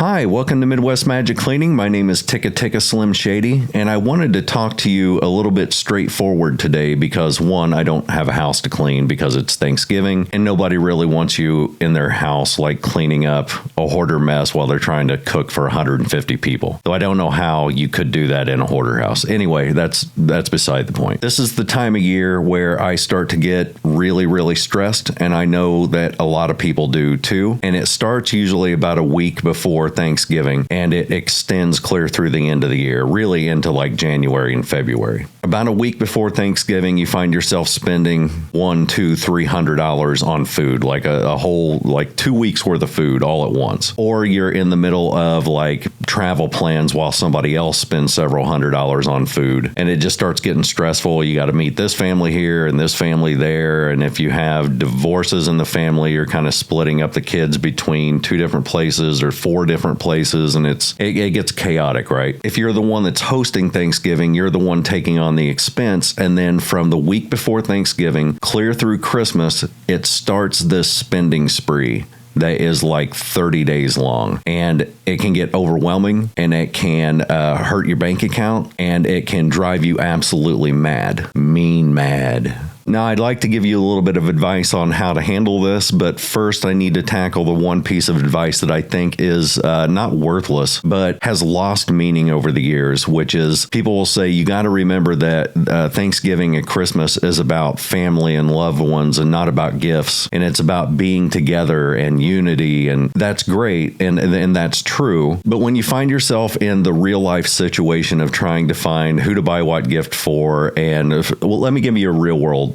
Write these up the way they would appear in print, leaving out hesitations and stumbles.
Hi, welcome to Midwest Magic Cleaning. My name is Ticka Ticka Slim Shady, and I wanted to talk to you a little bit straightforward today because, one, I don't have a house to clean because it's Thanksgiving, and nobody really wants you in their house like cleaning up a hoarder mess while they're trying to cook for 150 people. Though I don't know how you could do that in a hoarder house. Anyway, that's beside the point. This is the time of year where I start to get really, really stressed, and I know that a lot of people do too, and it starts usually about a week before Thanksgiving, and it extends clear through the end of the year, really into like January and February. About a week before Thanksgiving, you find yourself spending $100, $200, $300 on food, like a whole, like 2 weeks worth of food all at once. Or you're in the middle of like travel plans while somebody else spends several $100s on food, and it just starts getting stressful. You got to meet this family here and this family there, and if you have divorces in the family, you're kind of splitting up the kids between 2 different places or 4 different places, and it gets chaotic, right? If you're the one that's hosting Thanksgiving, you're the one taking on the expense, and then from the week before Thanksgiving clear through Christmas, it starts this spending spree that is like 30 days long, and it can get overwhelming, and it can hurt your bank account, and it can drive you absolutely mad. Mad. Now, I'd like to give you a little bit of advice on how to handle this, but first I need to tackle the one piece of advice that I think is not worthless, but has lost meaning over the years, which is people will say, you got to remember that Thanksgiving and Christmas is about family and loved ones and not about gifts, and it's about being together and unity, and that's great, and that's true, but when you find yourself in the real life situation of trying to find who to buy what gift for, let me give you a real world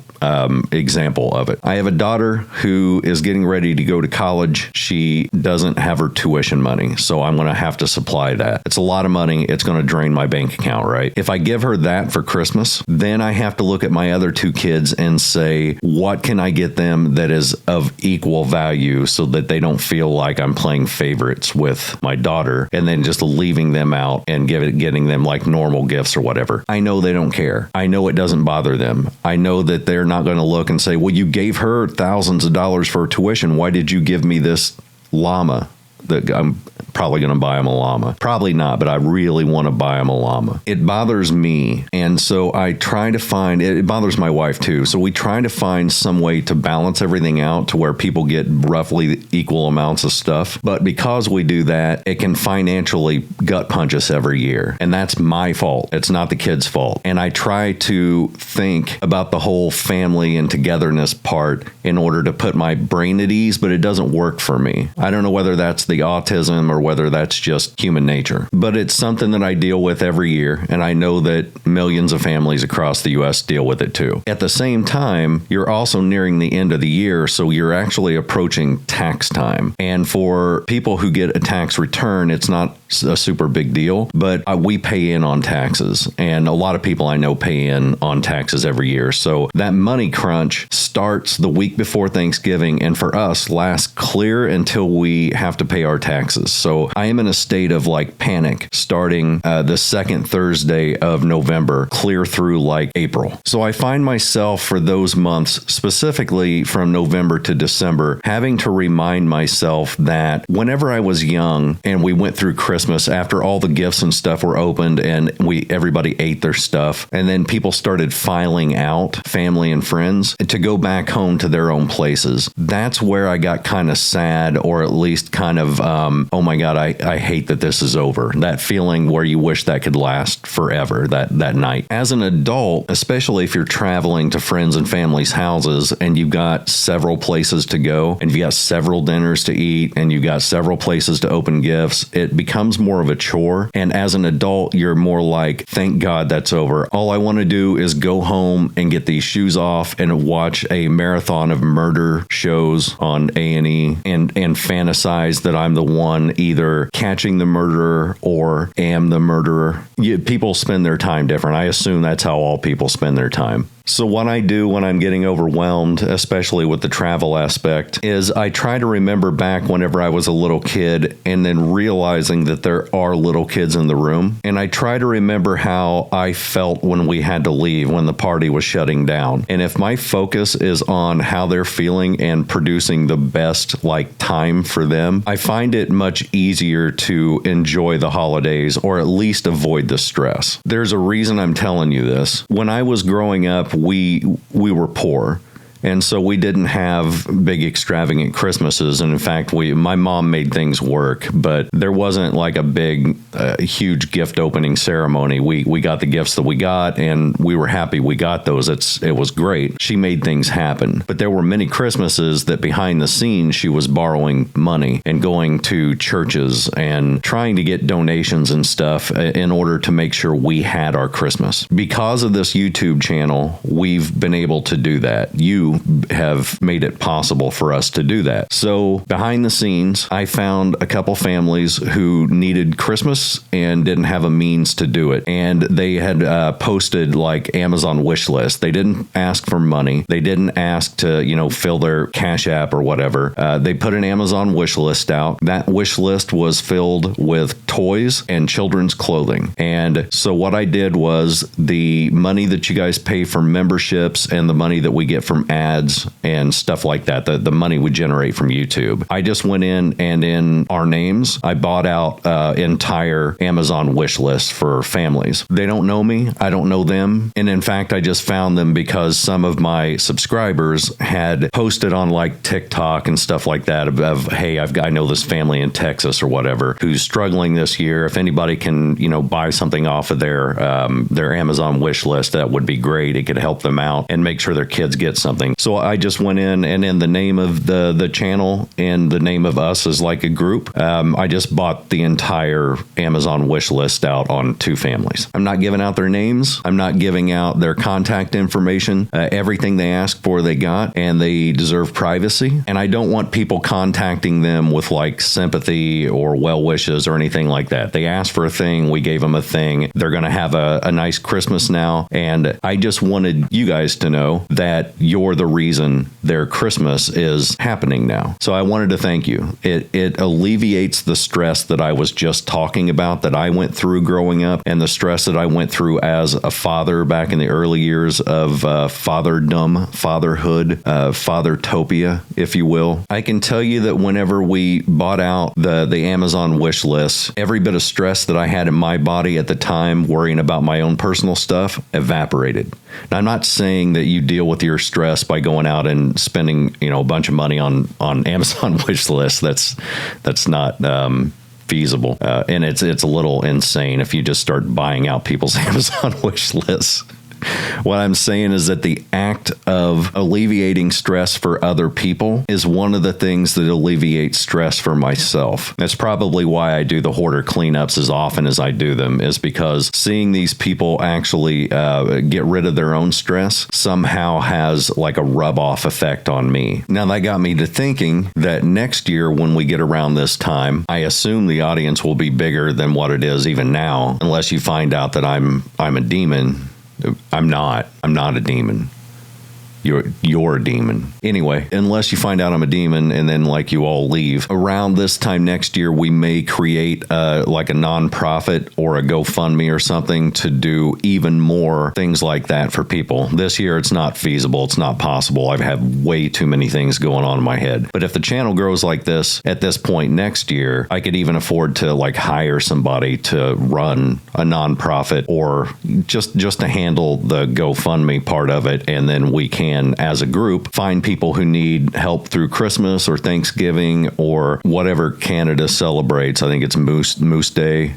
example of it. I have a daughter who is getting ready to go to college. She doesn't have her tuition money, so I'm going to have to supply that. It's a lot of money. It's going to drain my bank account, right? If I give her that for Christmas, then I have to look at my other 2 kids and say, what can I get them that is of equal value so that they don't feel like I'm playing favorites with my daughter and then just leaving them out and getting them like normal gifts or whatever. I know they don't care. I know it doesn't bother them. I know that they're not going to look and say, well, you gave her thousands of dollars for tuition. Why did you give me this llama? That I'm probably going to buy him a llama. Probably not, but I really want to buy him a llama. It bothers me. And so I try to find, it bothers my wife too. So we try to find some way to balance everything out to where people get roughly equal amounts of stuff. But because we do that, it can financially gut punch us every year. And that's my fault. It's not the kid's fault. And I try to think about the whole family and togetherness part in order to put my brain at ease, but it doesn't work for me. I don't know whether that's the autism or whether that's just human nature. But it's something that I deal with every year, and I know that millions of families across the U.S. deal with it too. At the same time, you're also nearing the end of the year, so you're actually approaching tax time. And for people who get a tax return, it's not a super big deal, but we pay in on taxes, and a lot of people I know pay in on taxes every year. So that money crunch starts the week before Thanksgiving, and for us lasts clear until we have to pay our taxes. So I am in a state of like panic starting the second Thursday of November clear through like April. So I find myself for those months, specifically from November to December, having to remind myself that whenever I was young and we went through Christmas after all the gifts and stuff were opened and everybody ate their stuff, and then people started filing out, family and friends, to go back home to their own places. That's where I got kind of sad, or at least kind of, oh my God, I hate that this is over. That feeling where you wish that could last forever, that night. As an adult, especially if you're traveling to friends and family's houses and you've got several places to go and you've got several dinners to eat and you've got several places to open gifts, it becomes more of a chore. And as an adult, you're more like, thank God that's over. All I want to do is go home and get these shoes off and watch a marathon of murder shows on A&E and fantasize that I'm the one either catching the murderer or am the murderer. People spend their time different. I assume that's how all people spend their time. So what I do when I'm getting overwhelmed, especially with the travel aspect, is I try to remember back whenever I was a little kid and then realizing that there are little kids in the room. And I try to remember how I felt when we had to leave, when the party was shutting down. And if my focus is on how they're feeling and producing the best time for them, I find it much easier to enjoy the holidays or at least avoid the stress. There's a reason I'm telling you this. When I was growing up, we were poor. And so we didn't have big extravagant Christmases. And in fact, my mom made things work, but there wasn't like a big, huge gift opening ceremony. We got the gifts that we got and we were happy we got those. It was great. She made things happen. But there were many Christmases that behind the scenes, she was borrowing money and going to churches and trying to get donations and stuff in order to make sure we had our Christmas. Because of this YouTube channel, we've been able to do that. You have made it possible for us to do that. So behind the scenes, I found a couple families who needed Christmas and didn't have a means to do it. And they had posted like Amazon wish list. They didn't ask for money. They didn't ask to, fill their Cash App or whatever. They put an Amazon wish list out. That wish list was filled with toys and children's clothing. And so what I did was the money that you guys pay for memberships and the money that we get from ads and stuff like that, the money we generate from YouTube. I just went in and in our names, I bought out entire Amazon wish list for families. They don't know me. I don't know them. And in fact, I just found them because some of my subscribers had posted on like TikTok and stuff like that of hey, I know this family in Texas or whatever who's struggling this year. If anybody can, buy something off of their Amazon wish list, that would be great. It could help them out and make sure their kids get something. So I just went in and in the name of the channel and the name of us as like a group, I just bought the entire Amazon wish list out on 2 families. I'm not giving out their names. I'm not giving out their contact information. Everything they asked for, they got, and they deserve privacy. And I don't want people contacting them with like sympathy or well wishes or anything like that. They asked for a thing. We gave them a thing. They're going to have a nice Christmas now. And I just wanted you guys to know that you're the reason their Christmas is happening now. So I wanted to thank you. It alleviates the stress that I was just talking about that I went through growing up and the stress that I went through as a father back in the early years of fatherdom, fatherhood, fathertopia, if you will. I can tell you that whenever we bought out the Amazon wish list, every bit of stress that I had in my body at the time worrying about my own personal stuff evaporated. Now, I'm not saying that you deal with your stress by going out and spending, a bunch of money on Amazon wish lists. That's not feasible. And it's a little insane if you just start buying out people's Amazon wish lists. What I'm saying is that the act of alleviating stress for other people is one of the things that alleviates stress for myself. That's probably why I do the hoarder cleanups as often as I do them, is because seeing these people actually get rid of their own stress somehow has like a rub-off effect on me. Now, that got me to thinking that next year when we get around this time, I assume the audience will be bigger than what it is even now, unless you find out that I'm a demon. I'm not a demon. You're a demon. Anyway, unless you find out I'm a demon and then like you all leave, around this time next year, we may create like a nonprofit or a GoFundMe or something to do even more things like that for people. This year, it's not feasible. It's not possible. I've had way too many things going on in my head. But if the channel grows like this at this point next year, I could even afford to like hire somebody to run a nonprofit or just to handle the GoFundMe part of it. And then we can, as a group, find people who need help through Christmas or Thanksgiving or whatever Canada celebrates. I think it's Moose Day.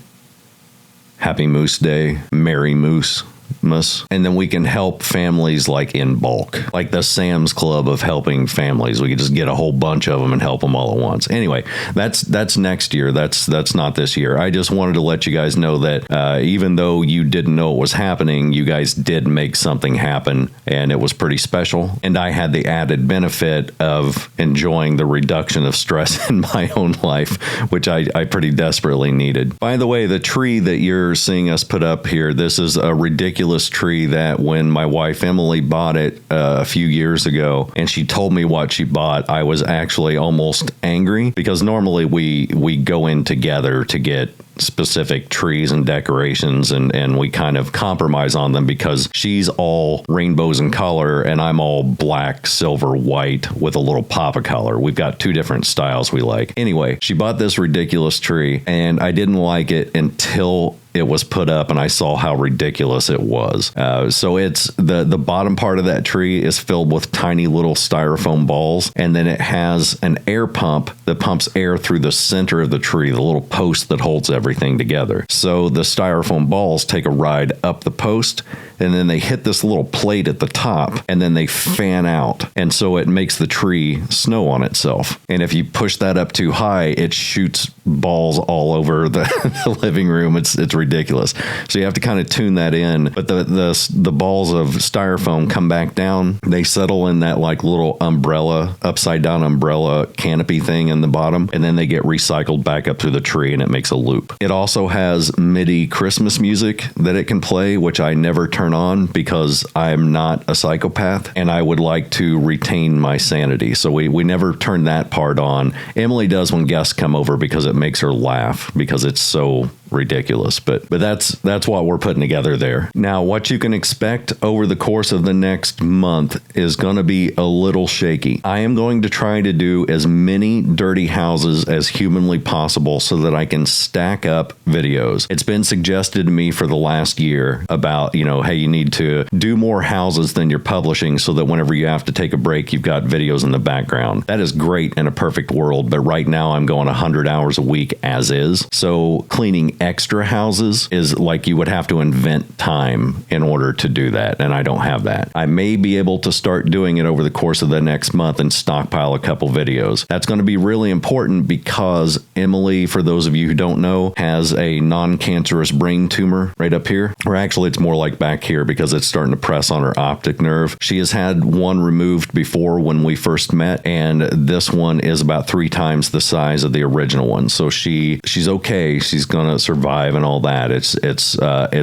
Happy Moose Day. Merry Moose. And then we can help families like in bulk, like the Sam's Club of helping families. We could just get a whole bunch of them and help them all at once. Anyway, that's next year. That's not this year. I just wanted to let you guys know that even though you didn't know it was happening, you guys did make something happen, and it was pretty special. And I had the added benefit of enjoying the reduction of stress in my own life, which I pretty desperately needed. By the way, the tree that you're seeing us put up here, this is a ridiculous ridiculous tree that when my wife Emily bought it a few years ago and she told me what she bought, I was actually almost angry because normally we go in together to get specific trees and decorations and we kind of compromise on them because she's all rainbows in color and I'm all black, silver, white with a little pop of color. We've got two different styles we like. Anyway, she bought this ridiculous tree and I didn't like it until it was put up and I saw how ridiculous it was. So it's the bottom part of that tree is filled with tiny little styrofoam balls, and then it has an air pump that pumps air through the center of the tree, the little post that holds everything together. So the styrofoam balls take a ride up the post, and then they hit this little plate at the top, and then they fan out. And so it makes the tree snow on itself. And if you push that up too high, it shoots balls all over the living room. It's ridiculous. So you have to kind of tune that in. But the balls of styrofoam come back down. They settle in that like little umbrella, upside down umbrella canopy thing in the bottom, and then they get recycled back up through the tree and it makes a loop. It also has MIDI Christmas music that it can play, which I never turn on because I'm not a psychopath and I would like to retain my sanity. So we never turn that part on. Emily does when guests come over because it makes her laugh because it's so ridiculous, but that's what we're putting together there. Now, what you can expect over the course of the next month is going to be a little shaky. I am going to try to do as many dirty houses as humanly possible so that I can stack up videos. It's been suggested to me for the last year about, hey, you need to do more houses than you're publishing so that whenever you have to take a break, you've got videos in the background. That is great in a perfect world, but right now I'm going 100 hours a week as is. So cleaning extra houses is like you would have to invent time in order to do that, and I don't have that. I may be able to start doing it over the course of the next month and stockpile a couple videos. That's going to be really important because Emily, for those of you who don't know, has a non-cancerous brain tumor right up here, or actually it's more like back here because it's starting to press on her optic nerve. She has had one removed before when we first met, and this one is about 3 times the size of the original one. So she's okay. She's gonna survive and all that. It's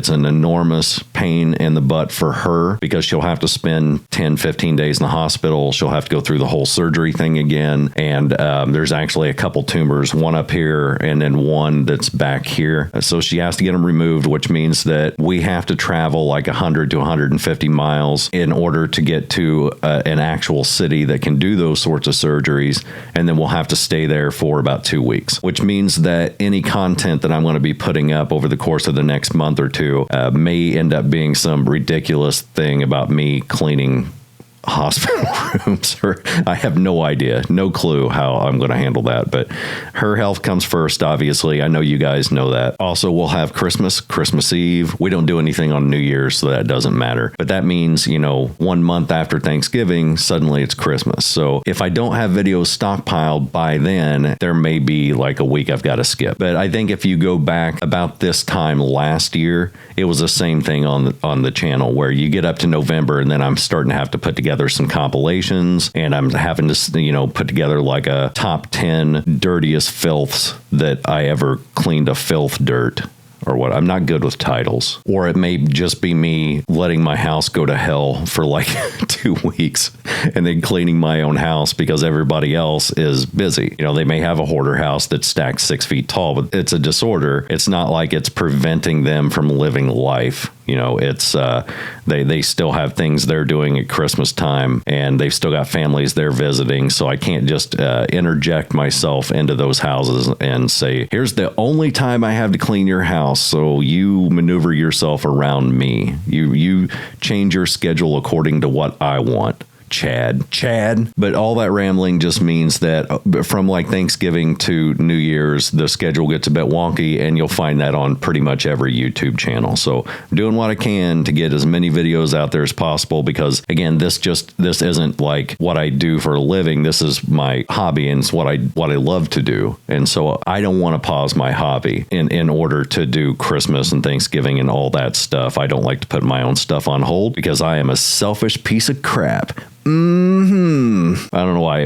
an enormous pain in the butt for her because she'll have to spend 10-15 days in the hospital. She'll have to go through the whole surgery thing again, and there's actually a couple tumors, one up here and then one that's back here. So she has to get them removed, which means that we have to travel like 100 to 150 miles in order to get to an actual city that can do those sorts of surgeries, and then we'll have to stay there for about 2 weeks, which means that any content that I'm going to be putting up over the course of the next month or two may end up being some ridiculous thing about me cleaning hospital rooms, or I have no idea, no clue how I'm going to handle that, but her health comes first, obviously. I know you guys know that. Also, we'll have Christmas Eve. We don't do anything on New Year's, so that doesn't matter, but that means 1 month after Thanksgiving, suddenly it's Christmas. So if I don't have videos stockpiled by then, there may be like a week I've got to skip. But I think if you go back about this time last year, it was the same thing on the channel where you get up to November and then I'm starting to have to put together some compilations, and I'm having to, put together like a top 10 dirtiest filths that I ever cleaned a filth dirt. Or what? I'm not good with titles. Or it may just be me letting my house go to hell for like 2 weeks and then cleaning my own house because everybody else is busy. They may have a hoarder house that's stacked 6 feet tall, but it's a disorder. It's not like it's preventing them from living life. It's they still have things they're doing at Christmas time, and they've still got families they're visiting. So I can't just interject myself into those houses and say, here's the only time I have to clean your house, so you maneuver yourself around me. You change your schedule according to what I want. Chad. But all that rambling just means that from like Thanksgiving to New Year's, the schedule gets a bit wonky, and you'll find that on pretty much every YouTube channel. So I'm doing what I can to get as many videos out there as possible because, again, this isn't like what I do for a living. This is my hobby, and it's what I love to do. And so I don't want to pause my hobby in order to do Christmas and Thanksgiving and all that stuff. I don't like to put my own stuff on hold because I am a selfish piece of crap. I don't know why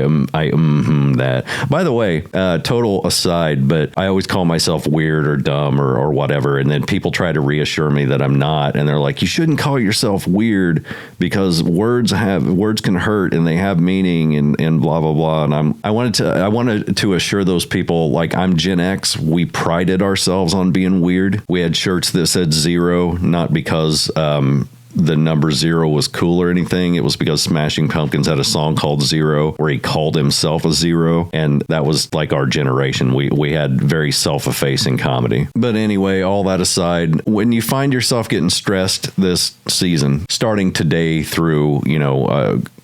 that. By the way, total aside, but I always call myself weird or dumb or whatever, and then people try to reassure me that I'm not, and they're like, you shouldn't call yourself weird because words can hurt and they have meaning and blah blah blah. And I wanted to assure those people, like, I'm Gen X. We prided ourselves on being weird. We had shirts that said 0, not because the number 0 was cool or anything. It was because Smashing Pumpkins had a song called Zero where he called himself a zero, and that was like our generation. We had very self-effacing comedy. But anyway, all that aside, when you find yourself getting stressed this season, starting today through,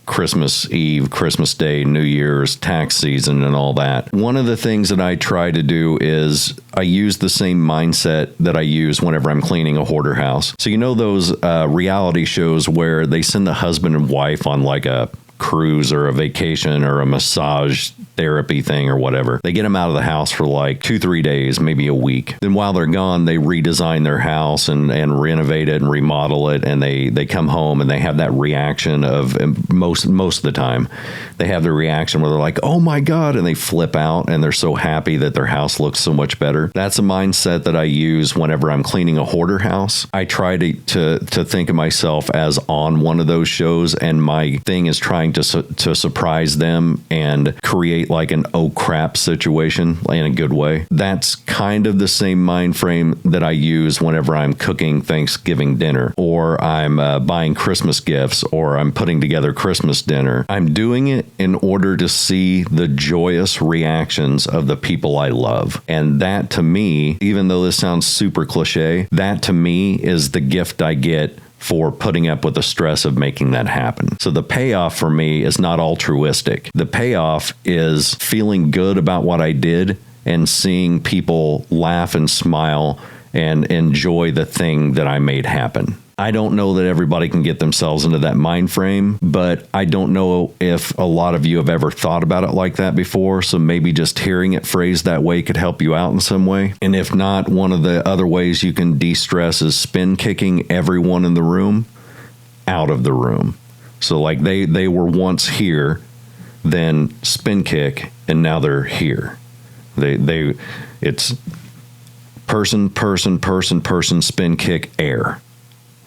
Christmas Eve, Christmas Day, New Year's, tax season, and all that. One of the things that I try to do is I use the same mindset that I use whenever I'm cleaning a hoarder house. So those reality shows where they send the husband and wife on like a cruise or a vacation or a massage therapy thing or whatever. They get them out of the house for like 2-3 days, maybe a week. Then while they're gone, they redesign their house and renovate it and remodel it. And they come home and they have that reaction of most of the time, they have the reaction where they're like, oh my God, and they flip out and they're so happy that their house looks so much better. That's a mindset that I use whenever I'm cleaning a hoarder house. I try to think of myself as on one of those shows, and my thing is trying to surprise them and create like an oh crap situation in a good way. That's kind of the same mind frame that I use whenever I'm cooking Thanksgiving dinner, or I'm buying Christmas gifts, or I'm putting together Christmas dinner. I'm doing it in order to see the joyous reactions of the people I love. And that to me, even though this sounds super cliche, that to me is the gift I get for putting up with the stress of making that happen. So the payoff for me is not altruistic. The payoff is feeling good about what I did and seeing people laugh and smile and enjoy the thing that I made happen. I don't know that everybody can get themselves into that mind frame, but I don't know if a lot of you have ever thought about it like that before. So maybe just hearing it phrased that way could help you out in some way. And if not, one of the other ways you can de-stress is spin kicking everyone in the room out of the room. So like they were once here, then spin kick, and now they're here. It's person, spin kick, air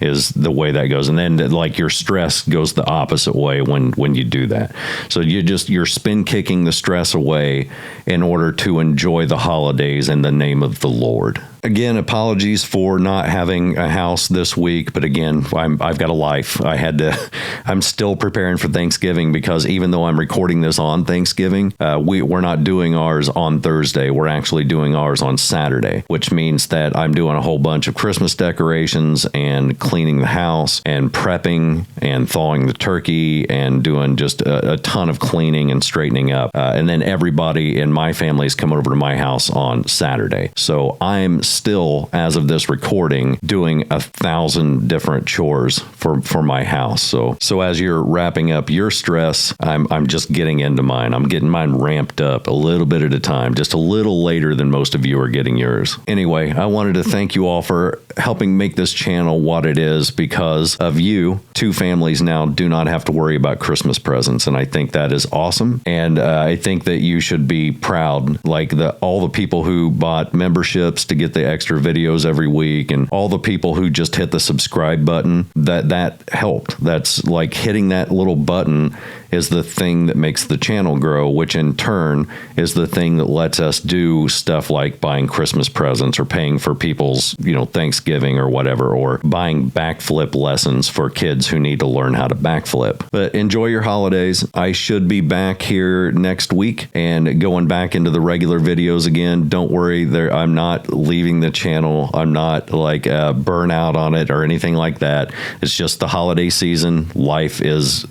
is the way that goes. And then like your stress goes the opposite way when you do that. So you're spin kicking the stress away in order to enjoy the holidays in the name of the Lord. Again, apologies for not having a house this week, but again, I've got a life. I'm still preparing for Thanksgiving, because even though I'm recording this on Thanksgiving, we're not doing ours on Thursday. We're actually doing ours on Saturday, which means that I'm doing a whole bunch of Christmas decorations and cleaning the house and prepping and thawing the turkey and doing just a ton of cleaning and straightening up. And then everybody in my family is coming over to my house on Saturday. So I'm still, as of this recording, doing 1,000 different chores for my house. So as you're wrapping up your stress, I'm just getting into mine. I'm getting mine ramped up a little bit at a time, just a little later than most of you are getting yours. Anyway, I wanted to thank you all for helping make this channel what it is. Because of you, 2 families now do not have to worry about Christmas presents, and I think that is awesome. And I think that you should be proud, like all the people who bought memberships to get the extra videos every week, and all the people who just hit the subscribe button. That helped. That's like hitting that little button is the thing that makes the channel grow, which in turn is the thing that lets us do stuff like buying Christmas presents or paying for people's, Thanksgiving or whatever, or buying backflip lessons for kids who need to learn how to backflip. But enjoy your holidays. I should be back here next week and going back into the regular videos again. Don't worry, I'm not leaving the channel. I'm not like burnout on it or anything like that. It's just the holiday season. Life is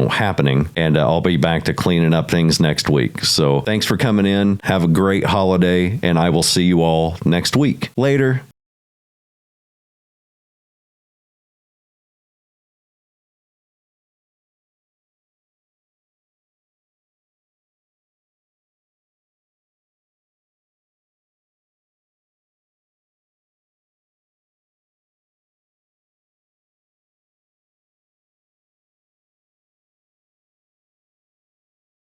happening, and I'll be back to cleaning up things next week. So thanks for coming in. Have a great holiday, and I will see you all next week. Later.